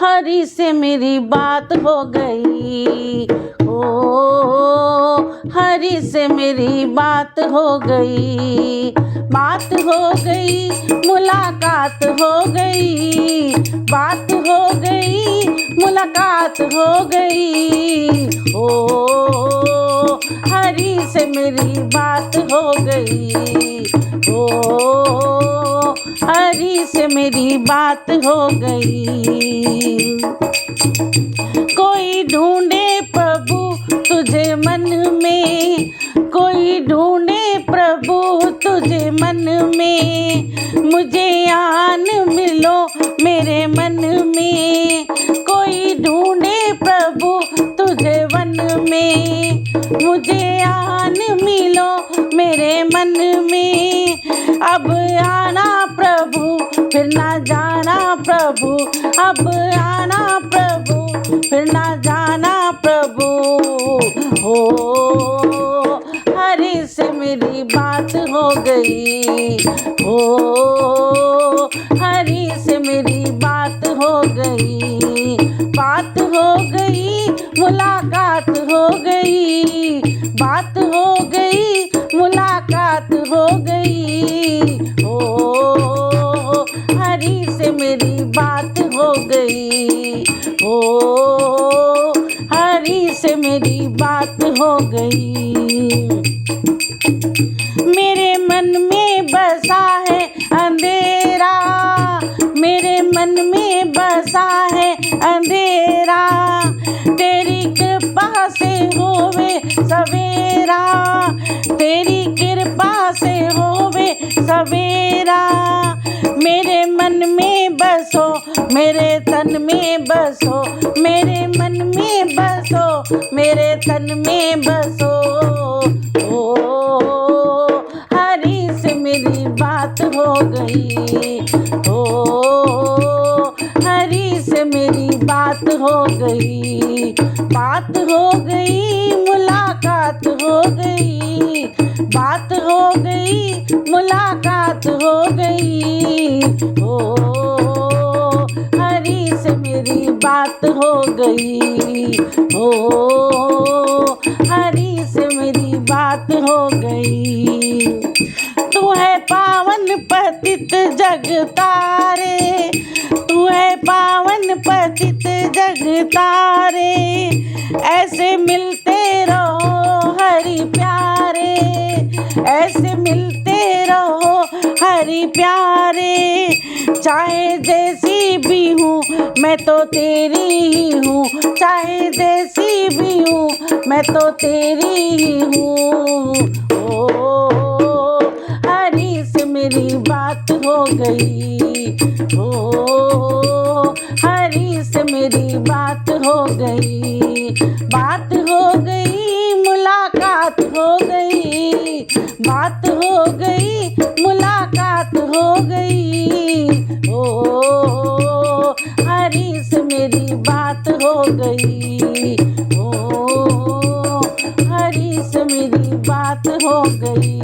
हरी से मेरी बात हो गई। ओ हरी से मेरी बात हो गई, बात हो गई, मुलाकात हो गई, बात हो गई, मुलाकात हो गई। ओ हरी से मेरी बात हो गई। ओ हरी से मेरी बात हो गई। कोई ढूंढे प्रभु तुझे मन में, कोई ढूंढे प्रभु तुझे मन में, मुझे आन मिलो मेरे मन में। कोई ढूंढे प्रभु तुझे वन में, मुझे आन मिलो मेरे मन में। अब आना प्रभु फिर ना जाना प्रभु, अब आना प्रभु फिर ना जाना प्रभु। हो हरी से मेरी बात हो गई। हो हरी से मेरी बात हो गई, बात हो गई, मुलाकात हो गई, बात हो गई, मुलाकात हो गई। ओ हरी से मेरी बात हो गई। ओ हरी से मेरी बात हो गई। मेरे मन में बसा है अंधेरा, मेरे मन में बसा है अंधेरा, तेरी कृपा से होवे सवेरा, तेरी कृपा से होवे सवेरा। मेरे मन में बसो, मेरे तन में बसो, मेरे मन में बसो, मेरे तन में बसो। ओ हरी से मेरी बात हो गई। ओ हरी से मेरी बात हो गई, बात हो गई, मुलाकात हो गई, बात हो गई, मुलाकात हो गई। ओ हरी से मेरी बात हो गई। ओ हरी से मेरी बात हो गई। तू है पावन पतित जग तारे, तू है पावन पतित जग तारे, ऐसे मिलते रहो हरि प्यारे, ऐसे मिलते रहो हरि प्यारे। चाहे जैसी भी हूँ मैं तो तेरी ही हूँ, चाहे जैसी भी हूँ मैं तो तेरी ही हूँ। ओ हरी से मेरी बात हो गई। ओ हरी से मेरी बात हो गई, बात हो गई, मुलाकात हो गई, बात हो गई, मुलाकात हो गई। ओ हरी से मेरी बात हो गई। ओ हरी से मेरी बात हो गई।